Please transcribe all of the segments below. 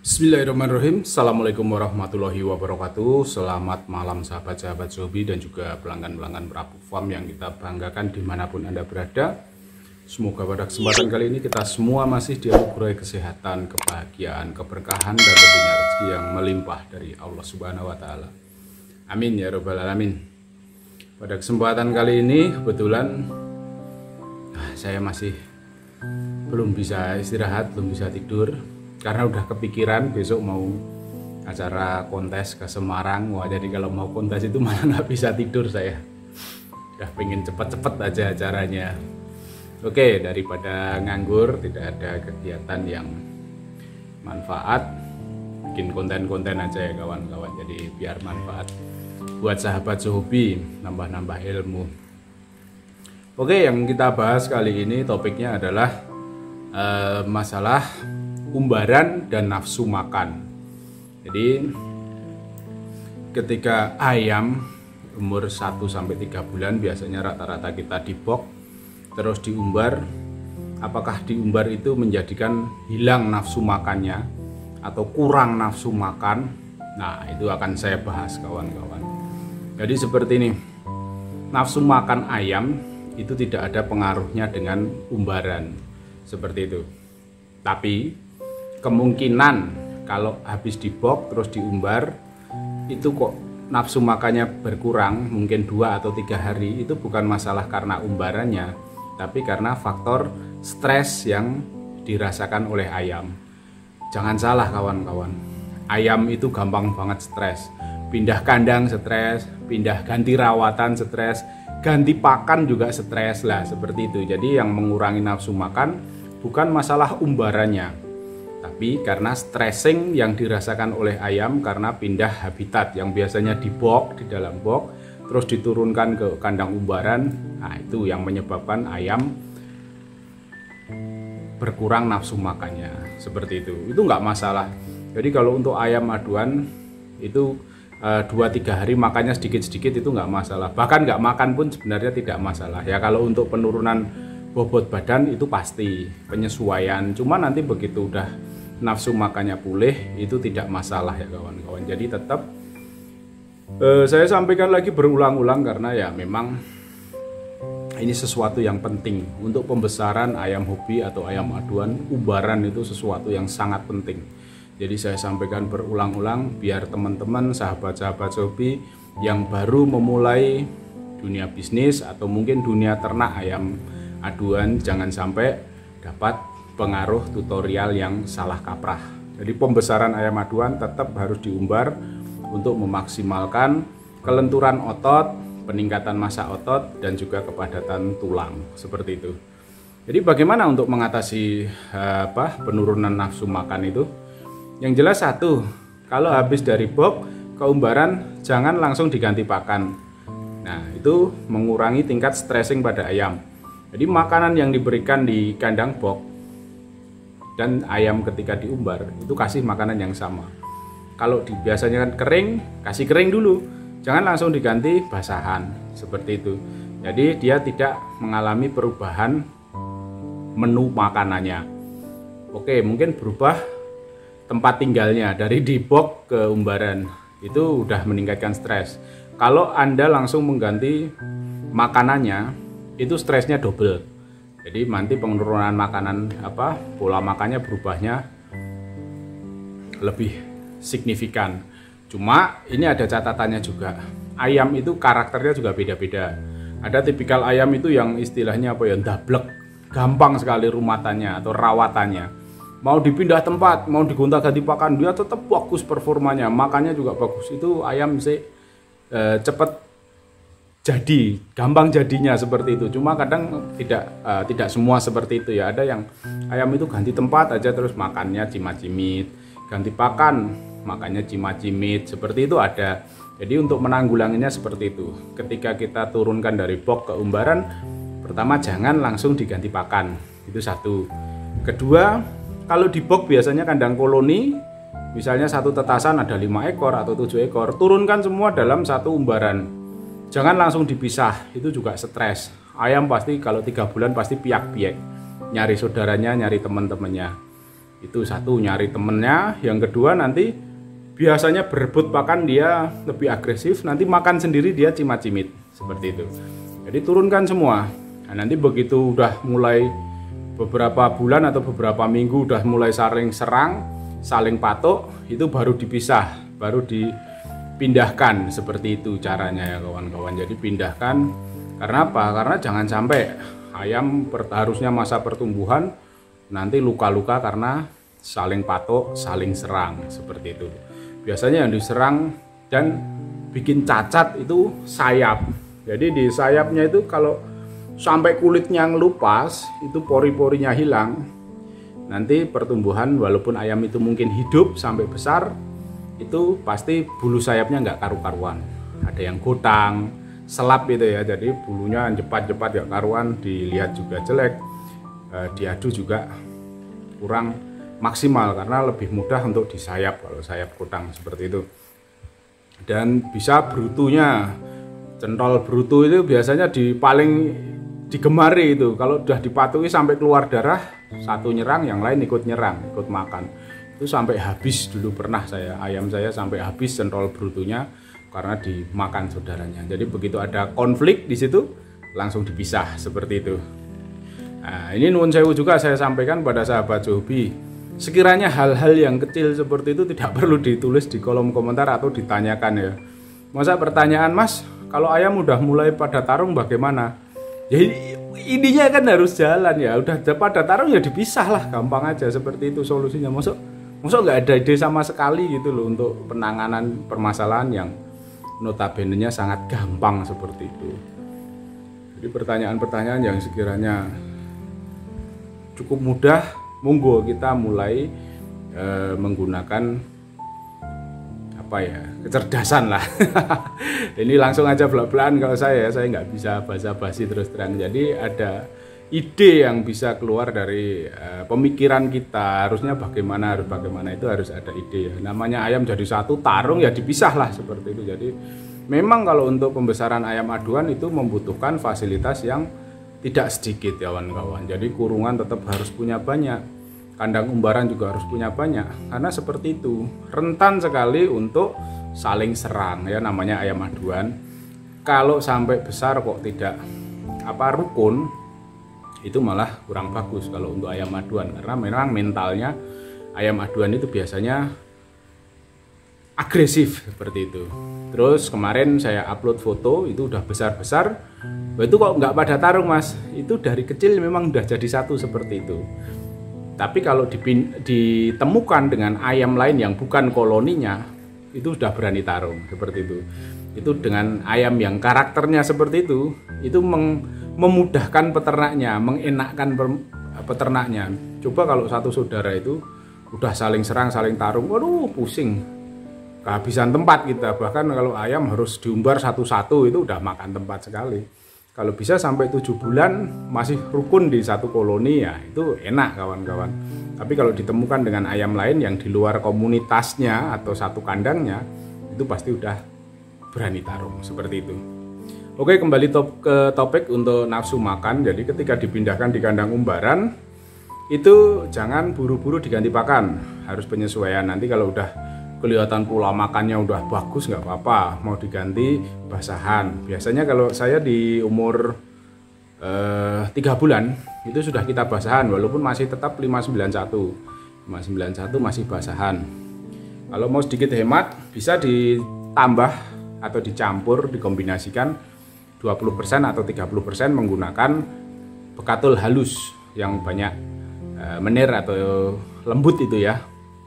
Bismillahirrahmanirrahim. Assalamualaikum warahmatullahi wabarakatuh. Selamat malam sahabat-sahabat Zobi dan juga pelanggan-pelanggan Prabu Farm yang kita banggakan dimanapun Anda berada. Semoga pada kesempatan kali ini kita semua masih dianugerahi kesehatan, kebahagiaan, keberkahan, dan tentunya rezeki yang melimpah dari Allah Subhanahu wa Ta'ala. Amin ya Rabbal 'Alamin. Pada kesempatan kali ini kebetulan saya masih belum bisa istirahat, belum bisa tidur karena udah kepikiran besok mau acara kontes ke Semarang. Wah, jadi kalau mau kontes itu malah nggak bisa tidur saya. Udah pengen cepet-cepet aja acaranya. Oke, daripada nganggur, tidak ada kegiatan yang manfaat, bikin konten-konten aja ya kawan-kawan. Jadi biar manfaat buat sahabat Zobi, nambah-nambah ilmu. Oke, yang kita bahas kali ini topiknya adalah masalah umbaran dan nafsu makan. Jadi ketika ayam umur 1-3 bulan biasanya rata-rata kita dibok terus diumbar, apakah diumbar itu menjadikan hilang nafsu makannya atau kurang nafsu makan? Nah, itu akan saya bahas kawan-kawan. Jadi seperti ini, nafsu makan ayam itu tidak ada pengaruhnya dengan umbaran seperti itu. Tapi kemungkinan kalau habis dibok terus diumbar itu kok nafsu makannya berkurang mungkin 2 atau 3 hari, itu bukan masalah karena umbarannya, tapi karena faktor stres yang dirasakan oleh ayam. Jangan salah kawan-kawan, ayam itu gampang banget stres. Pindah kandang stres, pindah ganti rawatan stres, ganti pakan juga stres lah seperti itu. Jadi yang mengurangi nafsu makan bukan masalah umbarannya, tapi karena stressing yang dirasakan oleh ayam karena pindah habitat yang biasanya di box, di dalam box, terus diturunkan ke kandang umbaran. Nah, itu yang menyebabkan ayam berkurang nafsu makannya seperti itu. Itu nggak masalah. Jadi kalau untuk ayam aduan itu 2-3 hari makannya sedikit-sedikit itu nggak masalah. Bahkan nggak makan pun sebenarnya tidak masalah. Ya kalau untuk penurunan bobot badan itu pasti penyesuaian. Cuma nanti begitu udah nafsu makannya pulih itu tidak masalah ya kawan-kawan. Jadi tetap saya sampaikan lagi berulang-ulang karena ya memang ini sesuatu yang penting untuk pembesaran ayam hobi atau ayam aduan. Umbaran itu sesuatu yang sangat penting. Jadi saya sampaikan berulang-ulang biar teman-teman sahabat-sahabat Zobi yang baru memulai dunia bisnis atau mungkin dunia ternak ayam aduan jangan sampai dapat pengaruh tutorial yang salah kaprah. Jadi pembesaran ayam aduan tetap harus diumbar untuk memaksimalkan kelenturan otot, peningkatan massa otot, dan juga kepadatan tulang seperti itu. Jadi bagaimana untuk mengatasi penurunan nafsu makan itu? Yang jelas satu, kalau habis dari box ke umbaran jangan langsung diganti pakan. Nah, itu mengurangi tingkat stressing pada ayam. Jadi makanan yang diberikan di kandang box dan ayam ketika diumbar itu kasih makanan yang sama. Kalau biasanya kan kering, kasih kering dulu, jangan langsung diganti basahan seperti itu. Jadi dia tidak mengalami perubahan menu makanannya. Oke, mungkin berubah tempat tinggalnya dari di box ke umbaran, itu udah meningkatkan stres. Kalau Anda langsung mengganti makanannya, itu stresnya double. Jadi nanti penurunan makanan pola makannya berubahnya lebih signifikan. Cuma ini ada catatannya juga. Ayam itu karakternya juga beda-beda. Ada tipikal ayam itu yang istilahnya ndablek, gampang sekali rumatannya atau rawatannya. Mau dipindah tempat, mau digonta-ganti pakan, dia tetap bagus performanya, makannya juga bagus. Itu ayam sih cepet jadi, gampang jadinya seperti itu. Cuma kadang tidak semua seperti itu ya. Ada yang ayam itu ganti tempat aja terus makannya cimacimit, ganti pakan makannya cimacimit, seperti itu ada. Jadi untuk menanggulanginya seperti itu. Ketika kita turunkan dari box ke umbaran, pertama jangan langsung diganti pakan. Itu satu. Kedua, kalau di box biasanya kandang koloni, misalnya satu tetasan ada 5 ekor atau 7 ekor, turunkan semua dalam satu umbaran. Jangan langsung dipisah, itu juga stres. Ayam pasti kalau 3 bulan pasti piak-piak, nyari saudaranya, nyari teman-temannya. Itu satu, nyari temennya. Yang kedua nanti biasanya berebut pakan dia lebih agresif, nanti makan sendiri dia cimat-cimit seperti itu. Jadi turunkan semua. Nah, nanti begitu udah mulai beberapa bulan atau beberapa minggu udah mulai saling serang, saling patok, itu baru dipisah, baru dipindahkan. Seperti itu caranya ya kawan-kawan. Jadi pindahkan. Karena apa? Karena jangan sampai ayam harusnya masa pertumbuhan nanti luka-luka karena saling patok, saling serang seperti itu. Biasanya yang diserang dan bikin cacat itu sayap. Jadi di sayapnya itu kalau sampai kulitnya ngelupas, itu pori-porinya hilang, nanti pertumbuhan walaupun ayam itu mungkin hidup sampai besar, itu pasti bulu sayapnya nggak karu-karuan. Ada yang gotang, selap gitu ya, jadi bulunya cepat-cepat nggak karuan, dilihat juga jelek, diadu juga kurang maksimal karena lebih mudah untuk disayap kalau sayap gotang seperti itu. Dan bisa brutunya, centol brutu itu biasanya paling digemari itu. Kalau udah dipatuhi sampai keluar darah, satu nyerang, yang lain ikut nyerang, ikut makan. Itu sampai habis dulu pernah ayam saya sampai habis centol brutunya karena dimakan saudaranya. Jadi begitu ada konflik di situ langsung dipisah seperti itu. Nah, ini nuwun sewu juga saya sampaikan pada sahabat Jobi. Sekiranya hal-hal yang kecil seperti itu tidak perlu ditulis di kolom komentar atau ditanyakan ya. Masa pertanyaan, Mas, kalau ayam udah mulai pada tarung bagaimana? Jadi ininya kan harus jalan ya. Udah pada tarung ya dipisah lah, gampang aja seperti itu solusinya. Masuk nggak ada ide sama sekali gitu loh untuk penanganan permasalahan yang notabene-nya sangat gampang seperti itu. Jadi pertanyaan-pertanyaan yang sekiranya cukup mudah, monggo kita mulai menggunakan kecerdasan lah. Ini langsung aja belak-belakan kalau saya nggak bisa basa-basi terus terang. Jadi ada ide yang bisa keluar dari pemikiran kita, harusnya bagaimana itu harus ada ide ya. Namanya ayam jadi satu tarung ya dipisah lah seperti itu. Jadi memang kalau untuk pembesaran ayam aduan itu membutuhkan fasilitas yang tidak sedikit ya kawan-kawan. Jadi kurungan tetap harus punya banyak, kandang umbaran juga harus punya banyak, karena seperti itu rentan sekali untuk saling serang ya, namanya ayam aduan. Kalau sampai besar kok tidak rukun, itu malah kurang bagus kalau untuk ayam aduan, karena memang mentalnya ayam aduan itu biasanya agresif seperti itu. Terus kemarin saya upload foto itu udah besar-besar, itu kok nggak pada tarung Mas, itu dari kecil memang udah jadi satu seperti itu. Tapi kalau ditemukan dengan ayam lain yang bukan koloninya, itu sudah berani tarung seperti itu. Itu dengan ayam yang karakternya seperti itu memudahkan peternaknya, mengenakkan peternaknya. Coba kalau satu saudara itu udah saling serang, saling tarung, waduh pusing, kehabisan tempat kita. Bahkan kalau ayam harus diumbar satu-satu itu udah makan tempat sekali. Kalau bisa sampai 7 bulan masih rukun di satu koloni ya itu enak kawan-kawan. Tapi kalau ditemukan dengan ayam lain yang di luar komunitasnya atau satu kandangnya, itu pasti udah berani tarung seperti itu. Oke, kembali ke topik untuk nafsu makan. Jadi ketika dipindahkan di kandang umbaran, itu jangan buru-buru diganti pakan, harus penyesuaian. Nanti kalau udah kelihatan pola makannya udah bagus nggak apa-apa, mau diganti basahan. Biasanya kalau saya di umur 3 bulan itu sudah kita basahan, walaupun masih tetap 591 masih basahan. Kalau mau sedikit hemat bisa ditambah atau dicampur, dikombinasikan 20% atau 30% menggunakan bekatul halus yang banyak menir atau lembut itu ya,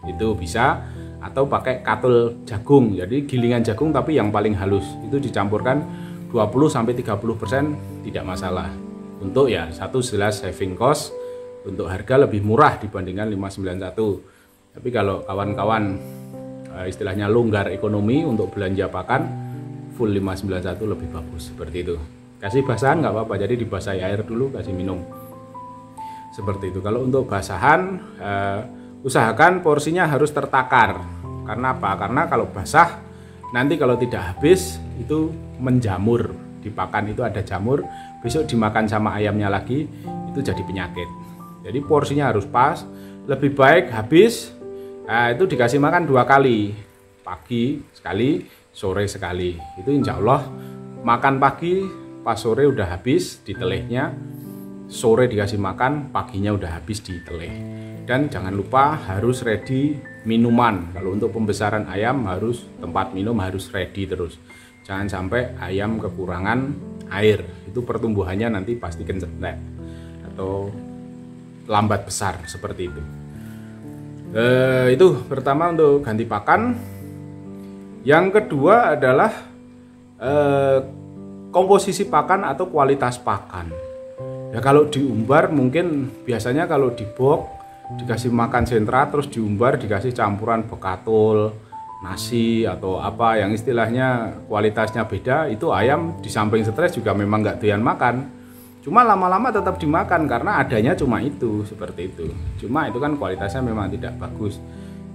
itu bisa. Atau pakai katul jagung, jadi gilingan jagung tapi yang paling halus, itu dicampurkan 20-30% tidak masalah. Untuk ya satu jelas saving cost, untuk harga lebih murah dibandingkan 591. Tapi kalau kawan-kawan istilahnya longgar ekonomi untuk belanja pakan, full 591 lebih bagus seperti itu. Kasih basahan nggak apa-apa, jadi dibasahi air dulu, kasih minum seperti itu. Kalau untuk basahan usahakan porsinya harus tertakar. Karena apa? Karena kalau basah nanti kalau tidak habis itu menjamur, di pakan itu ada jamur, besok dimakan sama ayamnya lagi itu jadi penyakit. Jadi porsinya harus pas, lebih baik habis. Nah, itu dikasih makan 2 kali, pagi sekali, sore sekali. Itu insya Allah makan pagi, pas sore udah habis di telehnya, sore dikasih makan, paginya udah habis di teleh. Dan jangan lupa harus ready minuman. Kalau untuk pembesaran ayam harus tempat minum harus ready terus. Jangan sampai ayam kekurangan air. Itu pertumbuhannya nanti pasti kencet atau lambat besar seperti itu. Itu pertama untuk ganti pakan. Yang kedua adalah komposisi pakan atau kualitas pakan. Ya kalau diumbar mungkin biasanya kalau di box dikasih makan sentra terus diumbar dikasih campuran bekatul, nasi atau apa yang istilahnya kualitasnya beda, itu ayam di samping stres juga memang nggak doyan makan. Cuma lama-lama tetap dimakan karena adanya cuma itu, seperti itu. Cuma itu kan kualitasnya memang tidak bagus.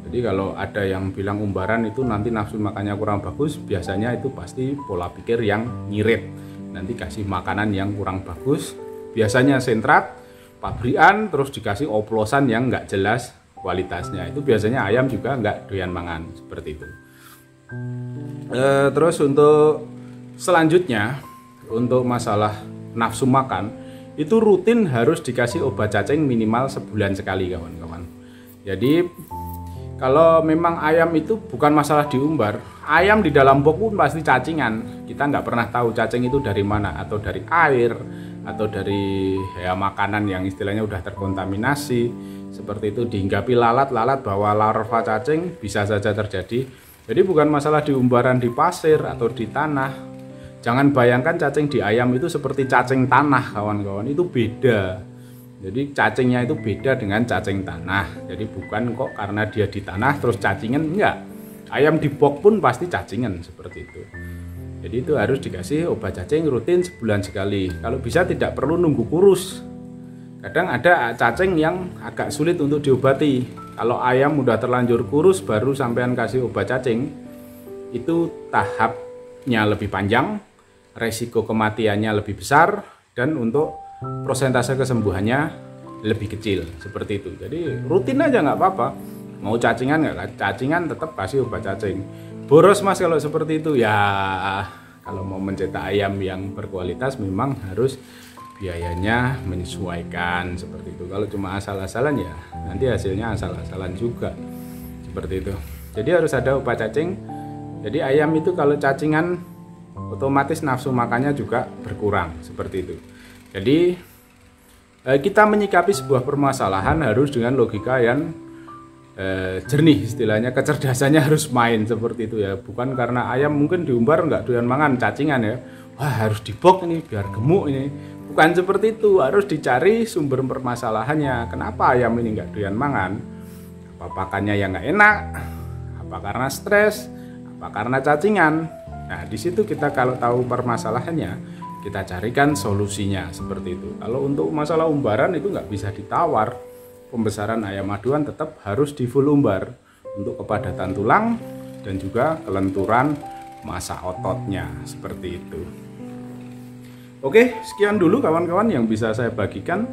Jadi kalau ada yang bilang umbaran itu nanti nafsu makannya kurang bagus, biasanya itu pasti pola pikir yang nyirit. Nanti kasih makanan yang kurang bagus, biasanya sentrat, pabrikan, terus dikasih oplosan yang nggak jelas kualitasnya. Itu biasanya ayam juga nggak doyan mangan, seperti itu. Terus untuk selanjutnya, untuk masalah nafsu makan itu rutin harus dikasih obat cacing minimal sebulan sekali kawan-kawan. Jadi kalau memang ayam itu bukan masalah diumbar, ayam di dalam box pun pasti cacingan. Kita nggak pernah tahu cacing itu dari mana, atau dari air atau dari ya makanan yang istilahnya udah terkontaminasi seperti itu, dihinggapi lalat bahwa larva cacing bisa saja terjadi. Jadi bukan masalah diumbaran di pasir atau di tanah. Jangan bayangkan cacing di ayam itu seperti cacing tanah kawan-kawan, itu beda. Jadi cacingnya itu beda dengan cacing tanah. Jadi bukan kok karena dia di tanah terus cacingan, enggak. Ayam di box pun pasti cacingan seperti itu. Jadi itu harus dikasih obat cacing rutin sebulan sekali. Kalau bisa tidak perlu nunggu kurus. Kadang ada cacing yang agak sulit untuk diobati. Kalau ayam udah terlanjur kurus baru sampean kasih obat cacing, itu tahapnya lebih panjang, resiko kematiannya lebih besar, dan untuk persentase kesembuhannya lebih kecil seperti itu. Jadi rutin aja nggak apa-apa. Mau cacingan nggak cacingan tetap kasih obat cacing. Boros mas kalau seperti itu ya. Kalau mau mencetak ayam yang berkualitas memang harus biayanya menyesuaikan seperti itu. Kalau cuma asal-asalan ya nanti hasilnya asal-asalan juga seperti itu. Jadi harus ada obat cacing. Jadi ayam itu kalau cacingan otomatis nafsu makannya juga berkurang seperti itu. Jadi kita menyikapi sebuah permasalahan harus dengan logika yang jernih, istilahnya kecerdasannya harus main seperti itu ya. Bukan karena ayam mungkin diumbar nggak doyan mangan cacingan ya, wah harus dibok ini biar gemuk ini. Bukan seperti itu, harus dicari sumber permasalahannya. Kenapa ayam ini nggak doyan mangan? Apa pakannya yang nggak enak? Apa karena stres? Apa karena cacingan? Nah di situ kita kalau tahu permasalahannya, kita carikan solusinya seperti itu. Kalau untuk masalah umbaran itu nggak bisa ditawar. Pembesaran ayam aduan tetap harus di full umbar untuk kepadatan tulang dan juga kelenturan massa ototnya seperti itu. Oke, sekian dulu kawan-kawan yang bisa saya bagikan.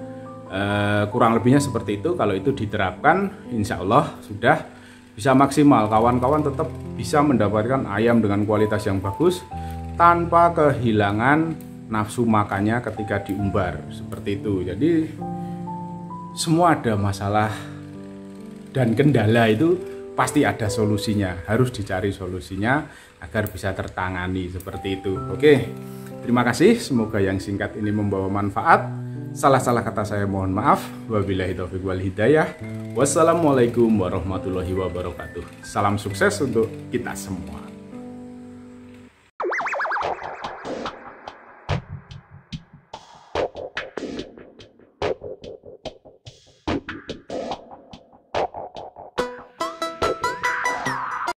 Kurang lebihnya seperti itu. Kalau itu diterapkan, insya Allah sudah bisa maksimal. Kawan-kawan tetap bisa mendapatkan ayam dengan kualitas yang bagus tanpa kehilangan nafsu makannya ketika diumbar seperti itu. Jadi semua ada masalah dan kendala itu pasti ada solusinya, harus dicari solusinya agar bisa tertangani seperti itu. Oke, terima kasih, semoga yang singkat ini membawa manfaat. Salah-salah kata saya mohon maaf. Wabillahi taufiq wal hidayah. Wassalamualaikum warahmatullahi wabarakatuh. Salam sukses untuk kita semua.